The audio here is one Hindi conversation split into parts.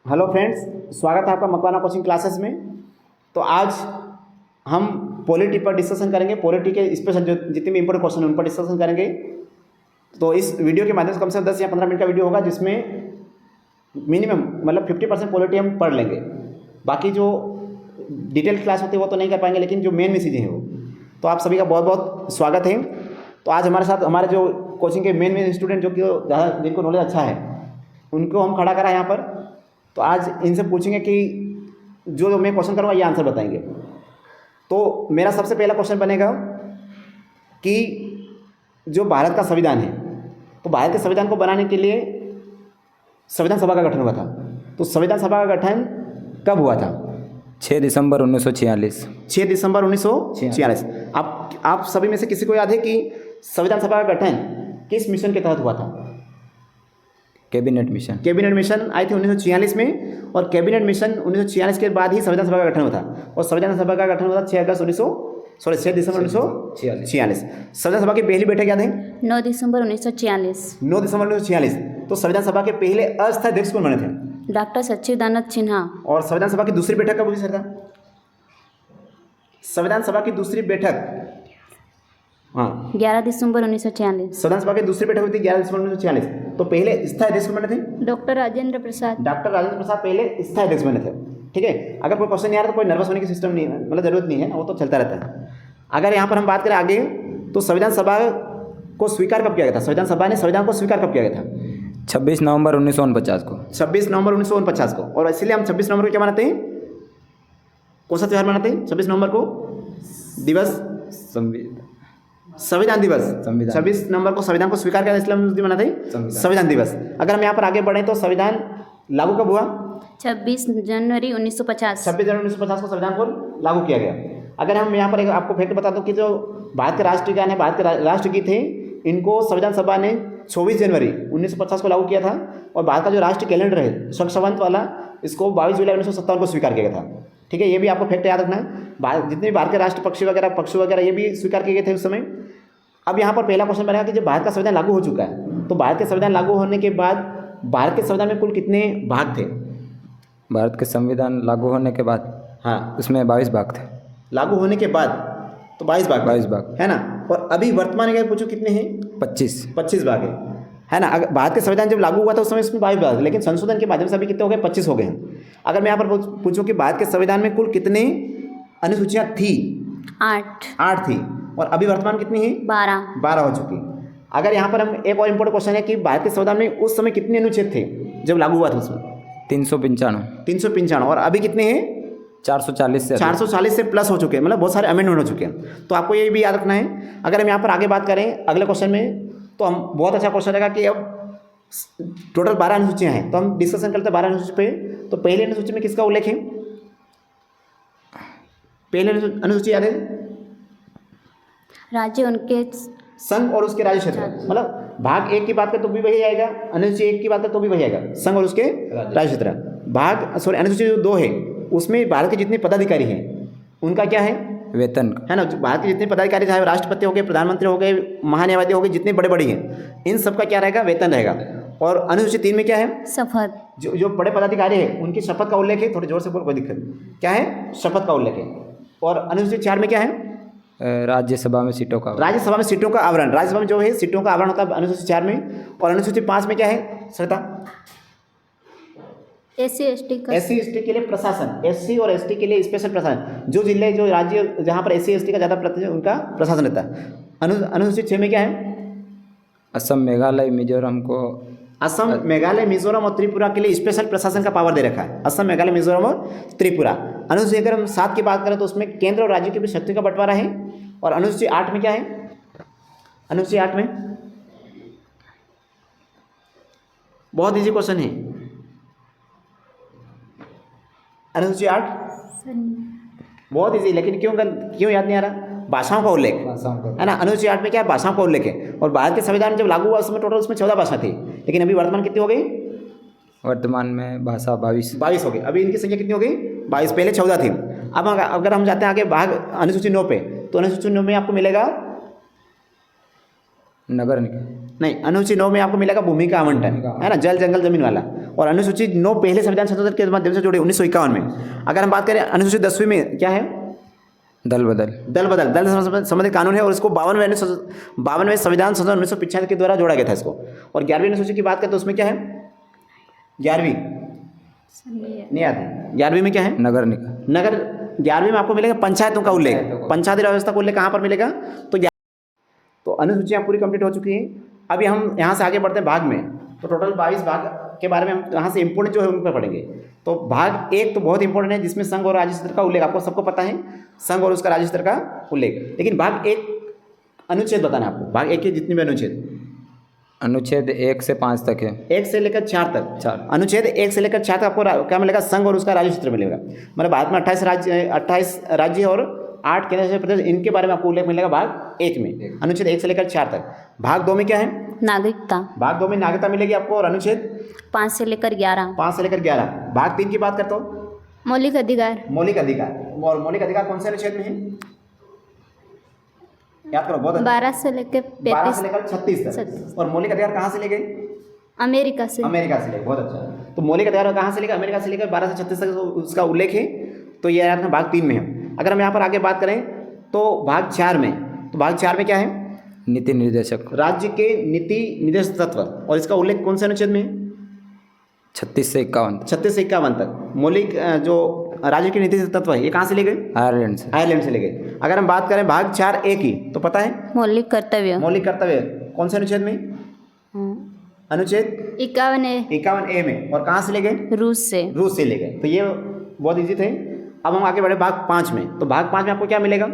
हेलो फ्रेंड्स, स्वागत है आपका मकवाना कोचिंग क्लासेस में। तो आज हम पॉलिटी पर डिस्कशन करेंगे। पॉलिटी के स्पेशल जो जितने भी इंपॉर्टेंट क्वेश्चन हैं उन पर डिस्कशन करेंगे। तो इस वीडियो के माध्यम से कम से कम 10 या 15 मिनट का वीडियो होगा, जिसमें मिनिमम मतलब 50% पॉलिटी हम पढ़ लेंगे। बाकी जो डिटेल क्लास होती है वो तो नहीं कर पाएंगे, लेकिन जो मेन चीज़ें हैं वो। तो आप सभी का बहुत बहुत स्वागत है। तो आज हमारे साथ हमारे जो कोचिंग के मेन स्टूडेंट जो कि ज़्यादा जिनको नॉलेज अच्छा है उनको हम खड़ा करा यहाँ पर। तो आज इनसे पूछेंगे कि जो मैं क्वेश्चन करूँगा ये आंसर बताएंगे। तो मेरा सबसे पहला क्वेश्चन बनेगा कि जो भारत का संविधान है, तो भारत के संविधान को बनाने के लिए संविधान सभा का गठन हुआ था। तो संविधान सभा का गठन कब हुआ था? 6 दिसंबर 1946। 6 दिसंबर 1946। आप सभी में से किसी को याद है कि संविधान सभा का गठन किस मिशन के तहत हुआ था? Cabinet mission. कैबिनेट मिशन आई थी 1946 में, और कैबिनेट मिशन 1946 के बाद ही संविधान सभा का गठन हुआ था। और संविधान सभा का गठन हुआ था 6 दिसंबर 1946। संविधान सभा की पहली बैठक याद है? 9 दिसंबर 1946। 9 दिसंबर 1946। तो संविधान सभा के पहले अस्थायी अध्यक्ष कौन बने थे? डॉक्टर सच्चिदानंद सिन्हा। और संविधान सभा की दूसरी बैठक कब हुई सर? संविधान सभा की दूसरी बैठक 11 दिसंबर 1946। संविधान सभा की दूसरी बैठक हुई थी 11 दिसंबर 1946। तो पहले स्थायी अध्यक्ष कौन बने थे? डॉक्टर राजेंद्र प्रसाद। डॉक्टर राजेंद्र प्रसाद पहले स्थायी अध्यक्ष बने थे। ठीक है, अगर कोई क्वेश्चन नहीं आ रहा तो कोई नर्वस होने की सिस्टम नहीं है, मतलब जरूरत नहीं है, वो तो चलता रहता है। अगर यहाँ पर हम बात करें आगे, तो संविधान सभा को स्वीकार कब किया गया था? संविधान सभा ने संविधान को स्वीकार कब किया गया था? 26 नवंबर 1949 को। 26 नवंबर 1949 को। और इसलिए हम 26 नवंबर को क्या मनाते हैं? कौन सा त्यौहार मनाते हैं 26 नवंबर को? दिवस संविधान दिवस। 26 नवंबर को संविधान को स्वीकार किया, इसलिए हम उस दिन मनाते हैं संविधान दिवस। अगर हम यहाँ पर आगे बढ़ें तो संविधान लागू कब हुआ? 26 जनवरी 1950। 26 जनवरी 1950 को संविधान को लागू किया गया। अगर हम यहाँ पर एक आपको फैक्ट बता दूं कि जो भारत के राष्ट्रगान है, भारत के राष्ट्रगीत है, इनको संविधान सभा ने 24 जनवरी 1950 को लागू किया था। और भारत का जो राष्ट्रीय कैलेंडर है स्वच्छवंत वाला, इसको 22 जुलाई 1957 को स्वीकार किया गया था। ठीक है, ये भी आपको फैक्ट याद रखना है। जितने भी भारत के राष्ट्र पक्षी वगैरह ये भी स्वीकार किए गए थे उस समय। अब यहाँ पर पहला क्वेश्चन बनेगा कि जब भारत का संविधान लागू हो चुका है, तो भारत के संविधान लागू होने के बाद भारत के संविधान में कुल कितने भाग थे? भारत के संविधान लागू होने के बाद उसमें 22 भाग थे। लागू होने के बाद तो 22 भाग है ना। और अभी वर्तमान में पूछो कितने हैं? 25 भाग है ना। अगर भारत के संविधान जब लागू हुआ था उस समय इसमें 22 भाग, लेकिन संशोधन के माध्यम से अभी कितने हो गए? 25 हो गए हैं। अगर मैं यहाँ पर पूछूं कि भारत के संविधान में कुल कितने अनुसूचियाँ थी? 8 थी। और अभी वर्तमान कितनी है? 12 हो चुकी। अगर यहाँ पर हम एक और इम्पोर्टेंट क्वेश्चन है कि भारत के संविधान में उस समय कितने अनुच्छेद थे जब लागू हुआ था? उसमें 395। और अभी कितने हैं? 440 से प्लस हो चुके हैं, मतलब बहुत सारे अमेंडमेंट हो चुके हैं। तो आपको ये भी याद रखना है। अगर हम यहाँ पर आगे बात करें अगले क्वेश्चन में, तो हम बहुत अच्छा क्वेश्चन रहेगा कि अब टोटल 12 अनुसूचियाँ हैं, तो हम डिस्कशन करते हैं 12 अनुसूची पे। तो पहले अनुसूची में किसका उल्लेख है? पहले अनुसूची याद है? राज्य उनके संघ और उसके राज्य क्षेत्र, मतलब भाग 1 की बात करें तो भी वही आएगा, अनुसूची 1 की बात करें तो भी वही आएगा, संघ और उसके राज्य क्षेत्र। अनुसूची जो 2 है उसमें भारत के जितने पदाधिकारी हैं उनका क्या है? वेतन है ना। भारत के जितने पदाधिकारी, चाहे राष्ट्रपति हो गए, प्रधानमंत्री हो गए, महान्यायवादी हो गए, जितने बड़े बड़े हैं, इन सबका क्या रहेगा? वेतन रहेगा। और अनुसूची 3 में क्या है? शपथ। जो बड़े पदाधिकारी हैं उनकी शपथ का उल्लेख है। थोड़ी जोर से बोल, कोई दिक्कत नहीं। क्या है? शपथ का उल्लेख है। और अनुसूची 4 में क्या है? राज्यसभा में सीटों का आवरण। राज्यसभा में जो है सीटों का आवरण होता है अनुसूची 4 में। और अनुसूची 5 में क्या है श्वेता? SC ST के लिए प्रशासन, SC और ST के लिए स्पेशल प्रशासन। जो जिले, जो राज्य जहाँ पर SC ST का ज़्यादा प्रतिशत उनका प्रशासन रहता है। अनुसूची 6 में क्या है? असम, मेघालय, मिजोरम को असम, मेघालय, मिजोरम और त्रिपुरा के लिए स्पेशल प्रशासन का पावर दे रखा है। असम, मेघालय, मिजोरम और त्रिपुरा। अनुसूची अगर हम 7 की बात करें तो उसमें केंद्र और राज्य के बीच शक्ति का बंटवारा है। और अनुसूची 8 में क्या है? अनुसूची 8 में बहुत इजी क्वेश्चन है। अनुसूची 8 बहुत इजी, लेकिन क्यों याद नहीं आ रहा? भाषाओं का उल्लेख है ना। अनुसूची 8 में क्या है? भाषाओं का उल्लेख है। और भारत के संविधान जब लागू हुआ उसमें टोटल उसमें 14 भाषा थी, लेकिन अभी वर्तमान कितनी हो गई? वर्तमान में भाषा 22 हो गई। अभी इनकी संख्या कितनी हो गई? 22। पहले 14 थी। अब अगर हम जाते हैं आगे भाग अनुसूची 9 पे, तो अनुसूची 9 में आपको मिलेगा नगर निकाय नहीं, अनुसूची 9 में आपको मिलेगा भूमि का आवंटन, है ना, जल जंगल जमीन वाला। और अनुसूची 9 पहले संविधान संशोधन के माध्यम से जोड़े 1951 में। अगर हम बात करें अनुसूची 10वीं में क्या है, दल बदल दल संबंधित कानून है और इसको 52वें संविधान संशोधन 1995 के द्वारा जोड़ा गया था इसको। और 11वीं अनुसूची की बात करें तो उसमें क्या है, 11वीं नहीं आती, 11वीं में क्या है, नगर निकाय। नगर 11वीं में आपको मिलेगा पंचायतों का उल्लेख, पंचायती राज व्यवस्था का उल्लेख कहाँ पर मिलेगा, तो अनुसूचियाँ पूरी कंप्लीट हो चुकी हैं। अभी हम यहाँ से आगे बढ़ते हैं भाग में। तो टोटल 22 भाग के बारे में हम यहाँ से इंपोर्टेंट जो है उन पर पढ़ेंगे। तो भाग 1 तो बहुत इंपॉर्टेंट है, जिसमें संघ और राज्य स्तर का उल्लेख, आपको सबको पता है संघ और उसका राज्य स्तर का उल्लेख। लेकिन भाग 1 अनुच्छेद बताना है आपको, भाग 1 के जितने भी अनुच्छेद 1 से 5 तक है, 1 से लेकर 4 तक। 4 अनुच्छेद 1 से लेकर 4 तक आपको क्या मिलेगा, संघ और उसका राज्य क्षेत्र मिलेगा। मतलब भारत में 28 राज्य और 8 केंद्र शासित प्रदेश, इनके बारे में आपको उल्लेख मिलेगा भाग 1 में, अनुच्छेद 1 से लेकर 4 तक। भाग 2 में क्या है, नागरिकता। भाग 2 में नागरिकता मिलेगी आपको, और अनुच्छेद 5 से लेकर 11। 5 से लेकर 11। भाग 3 की बात करता हूँ, मौलिक अधिकार। मौलिक अधिकार। और मौलिक अधिकार कौन से अनुच्छेद में है, याद करो बहुत। 12 से लेकर 12 35। से लेकर 36 तक। 36। और मौलिक अधिकार कहाँ से ले गए, अमेरिका से। अमेरिका से ले, बहुत अच्छा। तो मौलिक अधिकार कहाँ से लेकर, अमेरिका से लेकर 12 से 36 तक उसका उल्लेख है। तो ये अपना भाग 3 में है। अगर हम यहाँ पर आगे बात करें तो भाग 4 में, तो भाग 4 में क्या है, नीति निर्देशक, राज्य के नीति निर्देशक तत्व, और इसका उल्लेख कौन से अनुच्छेद में है, 36 से 51 36 से 51 तक। मौलिक जो राज्य के नीति तत्व है ये कहाँ से ले गए, आयरलैंड से ले गए। अगर हम बात करें भाग 4A की, तो पता है मौलिक कर्तव्य। मौलिक कर्तव्य कौन से अनुच्छेद में, अनुच्छेद 51A में। और कहाँ से ले गए, रूस से ले गए। तो ये बहुत इजी थे। अब हम आगे बढ़े भाग 5 में। तो भाग 5 में आपको क्या मिलेगा,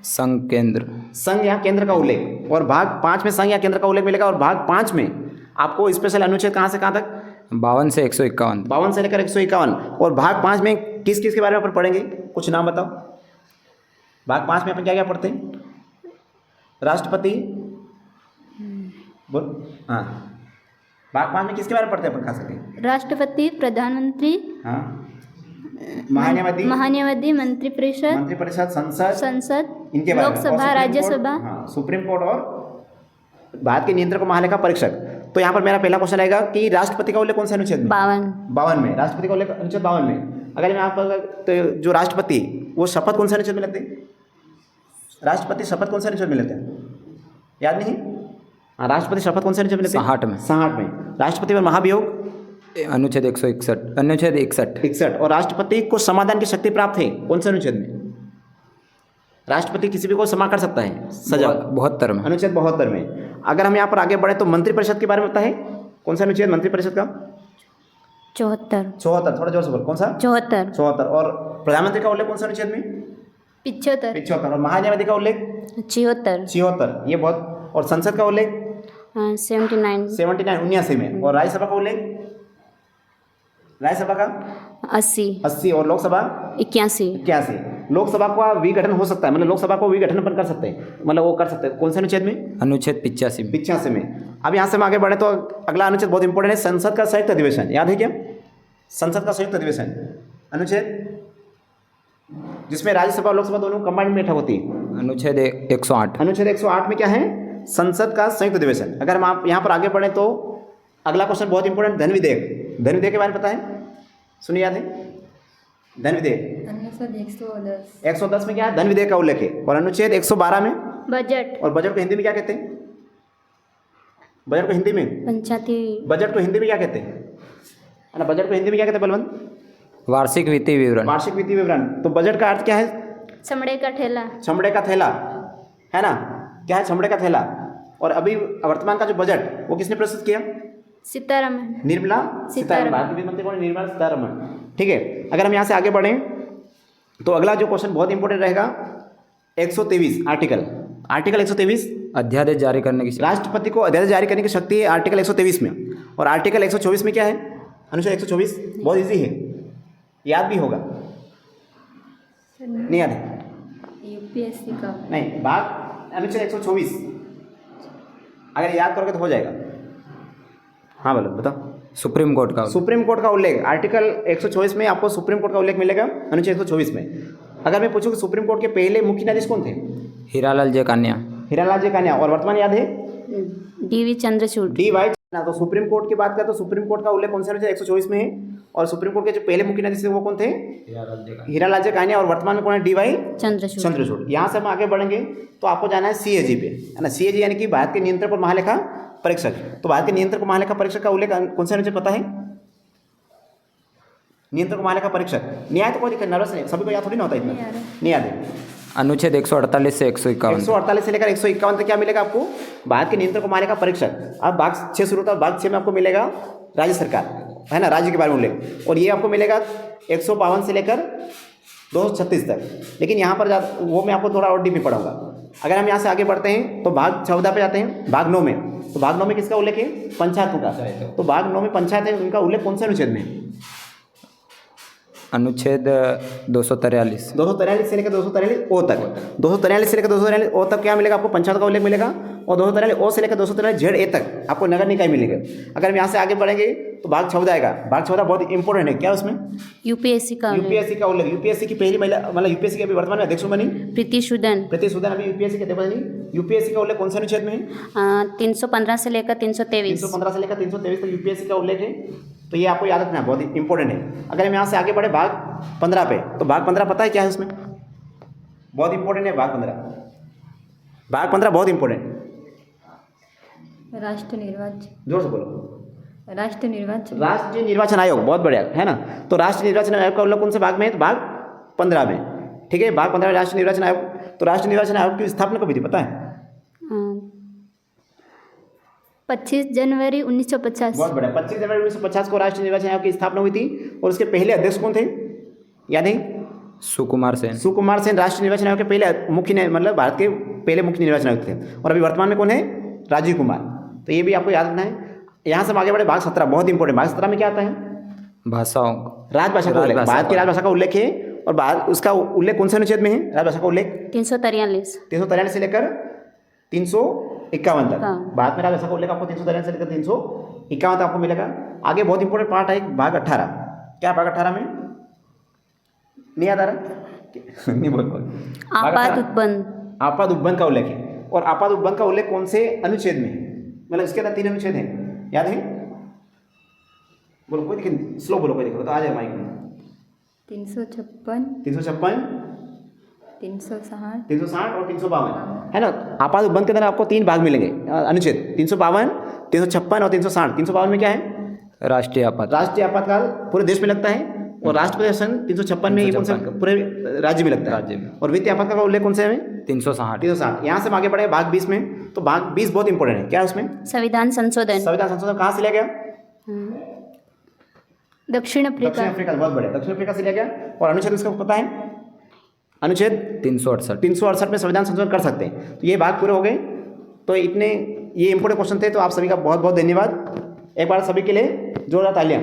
संघ केंद्र, संघ या केंद्र का उल्लेख। और भाग 5 में संघ या केंद्र का उल्लेख मिलेगा। और भाग 5 में आपको स्पेशल अनुच्छेद कहाँ से कहाँ तक, 52 से 151, 52 से लेकर 151। और भाग 5 में किस किस के बारे में अपन पढ़ेंगे, कुछ नाम बताओ। भाग 5 में अपन क्या क्या पढ़ते हैं, राष्ट्रपति, बोल। हाँ, भाग 5 में किसके बारे में पढ़ते हैं अपन खास करके, राष्ट्रपति, प्रधानमंत्री, हाँ, महान्यायवादी, मंत्रिपरिषद, संसद, इनके बारे में, लोकसभा, राज्यसभा, हाँ, सुप्रीम कोर्ट और भारत के नियंत्रक और महालेखा परीक्षक। तो यहाँ पर मेरा पहला क्वेश्चन रहेगा कि राष्ट्रपति का उल्लेख कौन से अनुच्छेद में, 52 में। राष्ट्रपति का उल्लेख अनुच्छेद 52 में। अगर मैं यहाँ पर तो जो राष्ट्रपति वो शपथ कौन से अनुच्छेद में लेते हैं, राष्ट्रपति शपथ कौन से अनुच्छेद में लेते हैं, याद नहीं, हाँ, राष्ट्रपति शपथ कौन से अनुच्छेद में लेते हैं, 66 में। राष्ट्रपति पर महाभियोग अनुच्छेद 161, अनुच्छेद 61। और राष्ट्रपति को समाधान की शक्ति प्राप्त है कौन से अनुच्छेद में, राष्ट्रपति किसी भी को क्षमा कर सकता है, सजा 72 में, अनुच्छेद 72 में। अगर हम यहाँ पर आगे बढ़े तो मंत्रिपरिषद के बारे में पता है कौन सा अनुच्छेद, मंत्रिपरिषद का 74, थोड़ा जोर से बोल, कौन सा, 74। और प्रधानमंत्री का उल्लेख कौन सा अनुच्छेद में, 75। और महान्यायवादी का उल्लेख 76, ये बहुत। और संसद का उल्लेख 79 में। और राज्यसभा का उल्लेख, राज्यसभा का 80। और लोकसभा 81। लोकसभा का विघटन हो सकता है, मतलब लोकसभा को विघटन अपन कर सकते हैं, मतलब वो कर सकते हैं कौन से अनुच्छेद में, अनुच्छेद 85 में। अब यहाँ से हम आगे बढ़े तो अगला अनुच्छेद बहुत इंपॉर्टेंट है, संसद का संयुक्त अधिवेशन। याद है क्या, संसद का संयुक्त अधिवेशन अनुच्छेद, जिसमें राज्यसभा और लोकसभा दोनों कंबाइंड बैठक होती है, अनुच्छेद 108। अनुच्छेद 108 में क्या है, संसद का संयुक्त अधिवेशन। अगर हम आप यहाँ पर आगे बढ़े तो अगला क्वेश्चन बहुत इंपॉर्टेंट, धन विधेयक। धन विधेयक के बारे में पता है, सुनिए, याद है धन विधेयक, अनुच्छेद 110 में क्या है, धन विधेयक का उल्लेख है। और अनुच्छेद 112 में बजट। और बजट को हिंदी में क्या कहते हैं, बजट को हिंदी में पंचायती, बजट को हिंदी में क्या कहते हैं, है ना, बजट को हिंदी में क्या कहते हैं बलवंत, वार्षिक वित्तीय विवरण। वार्षिक वित्तीय विवरण। तो बजट का अर्थ क्या है, चमड़े का ठेला, चमड़े का थैला, है ना, क्या है, चमड़े का थैला। और अभी वर्तमान का जो बजट वो किसने प्रस्तुत किया, सीतारमण, निर्मला सीतारमण, भारतीय वित्त मंत्री कौन, निर्मला सीतारमण। ठीक है, अगर हम यहाँ से आगे बढ़ें तो अगला जो क्वेश्चन बहुत इंपॉर्टेंट रहेगा, 123 आर्टिकल 123, अध्यादेश जारी करने की, राष्ट्रपति को अध्यादेश जारी करने की शक्ति है आर्टिकल 123 में। और आर्टिकल 124 में क्या है, अनुच्छेद 124, बहुत इजी है, याद भी होगा, नहीं याद है, यूपीएससी का नहीं, भाग अनुच्छेद 124 अगर याद करोगे तो हो जाएगा। हाँ बोलो, बताओ। सुप्रीम कोर्ट का उल्लेख आर्टिकल 124 में आपको सुप्रीम कोर्ट का उल्लेख मिलेगा, अनुच्छेद 124 में। अगर मैं पूछूं कि सुप्रीम कोर्ट के पहले मुख्य न्यायाधीश कौन थे, हीरालाल जे कान्या। और वर्तमान याद है, डीवी चंद्रचूड़। ना। तो सुप्रीम कोर्ट की बात करें तो सुप्रीम कोर्ट का उल्लेख कौन से अनुच्छेद 124 में है, और सुप्रीम कोर्ट के जो पहले मुख्य न्यायाधीश थे वो कौन थे, हीरा लाल कान्या, और वर्तमान में कौन है, डीवाई चंद्रचूड़। यहाँ से हम आगे बढ़ेंगे तो आपको जाना है सीएजी पे, है ना। सीएजी यानी कि भारत के नियंत्रक और महालेखा परीक्षक। तो भारत के नियंत्रक और महालेखा परीक्षक का उल्लेख कौन से अनुच्छेद पता है, नियंत्रक और महालेखा परीक्षक। न्याय तो कोई दिक्कत, नर्वस नहीं, सभी को याद थोड़ी ना होता, इतना नहीं याद है। अनुच्छेद 148 से 151, 148 से लेकर 151 तक क्या मिलेगा आपको, भारत के नियंत्रक और महालेखा परीक्षक। अब भाग 6 शुरू होता है, भाग 6 में आपको मिलेगा राज्य सरकार, है ना, राज्य के बारे में उल्लेख, और ये आपको मिलेगा 152 से लेकर 236 तक। लेकिन यहाँ पर वो मैं आपको थोड़ा और डीप में पढ़ाऊंगा। अगर हम यहाँ से आगे बढ़ते हैं तो भाग 14 पे जाते हैं, भाग 9 में। तो भाग 9 में किसका उल्लेख है, पंचायतों का। तो भाग 9 में पंचायत है, उनका उल्लेख कौन से अनुच्छेद में है, अनुच्छेद 243 से लेकर 243 ओ तक। 243 से लेकर 243 ओ तक क्या मिलेगा आपको, पंचायत का उल्लेख मिलेगा, और 243 ओ से लेकर 243 जेड ए तक आपको नगर निकाय मिलेगा। अगर हम यहाँ से आगे बढ़ेंगे तो भाग 14 आएगा। भाग 14 बहुत इंपॉर्टेंट है, क्या उसमें, यूपीएससी का उल्लेख। यूपीएससी की पहली महिला, मतलब यूपीएससी के अभी वर्तमान में अध्यक्ष बनी प्रीति सूदन अभी यूपीएससी के अध्यक्ष बनी। यूपीएससी का उल्लेख कौन से अनुच्छेद में है, 315 से लेकर 323 तक यूपीएससी का उल्लेख है। तो ये आपको याद रखना है, बहुत इंपॉर्टेंट है। अगर हम यहाँ से आगे बढ़े भाग 15 पे, तो भाग 15 पता है क्या है उसमें, बहुत इंपॉर्टेंट है भाग 15। भाग 15 बहुत इंपॉर्टेंट, राष्ट्रीय निर्वाचन, जोर से बोलो, राष्ट्रीय निर्वाचन आयोग, बहुत बढ़िया, है ना। तो राष्ट्रीय निर्वाचन आयोग का उल्लेख कौन से भाग में है, तो भाग 15 में, ठीक है। भाग 15 में राष्ट्रीय निर्वाचन आयोग। तो राष्ट्रीय निर्वाचन आयोग की स्थापना कब हुई थी पता है, 25 जनवरी 1950। बहुत बढ़िया, 25 जनवरी 1950 को राष्ट्रीय निर्वाचन आयोग की स्थापना हुई थी। और उसके पहले अध्यक्ष कौन थे, याद है, सुकुमार सेन राष्ट्रीय निर्वाचन आयोग के पहले मुख्य, मतलब भारत के पहले मुख्य निर्वाचन आयुक्त थे। और अभी वर्तमान में कौन है, राजीव कुमार। तो ये भी आपको याद रखना है। यहाँ से हम आगे बढ़े भाग 17, बहुत इंपॉर्टेंट। भाग 17 में क्या आता है, भाषाओं, राजभाषा का उल्लेख, भारत की राजभाषा का उल्लेख है। और भारत उसका उल्लेख कौन से अनुच्छेद में है, राजभाषा का उल्लेख 343 से लेकर 351 तक। भारत में राजभाषा का उल्लेख आपको 343 से लेकर 351 तक आपको मिलेगा। आगे बहुत इंपॉर्टेंट पार्ट है भाग 18। क्या भाग 18 में, नहीं याद आ रहा, नहीं बोल, आपात उपबंध का उल्लेख है। और आपात उपबंध का उल्लेख कौन से अनुच्छेद में है, मतलब इसके अंदर 3 अनुच्छेद हैं, याद है, बोलो, कोई दिक्कत, स्लो बोलो, कोई दिक्कत तो आ जाए माइक में। 356 360 और 352, है ना। आपात उपबंध के अंदर आपको 3 भाग मिलेंगे अनुच्छेद, 352, 356 और 360। 352 में क्या है, राष्ट्रीय आपातकाल पूरे देश में लगता है। और राष्ट्रपति शासन 356 में, ये कौन सा पूरे राज्य में लगता है। और वित्तीय आपातकाल का उल्लेख कौन से में, 360। यहाँ से हम आगे बढ़े भाग 20 में। तो भाग 20 बहुत इंपॉर्टेंट है, क्या है उसमें, संविधान संशोधन कहाँ से लिया गया, दक्षिण अफ्रीका, बहुत बढ़िया, दक्षिण अफ्रीका से लिया गया। और अनुच्छेद उसका पता है, अनुच्छेद 368 में संविधान संशोधन कर सकते हैं। तो ये भाग पूरे हो गए। तो इतने ये इंपॉर्टेंट क्वेश्चन थे। तो आप सभी का बहुत बहुत धन्यवाद। एक बार सभी के लिए जोरदार तालियां।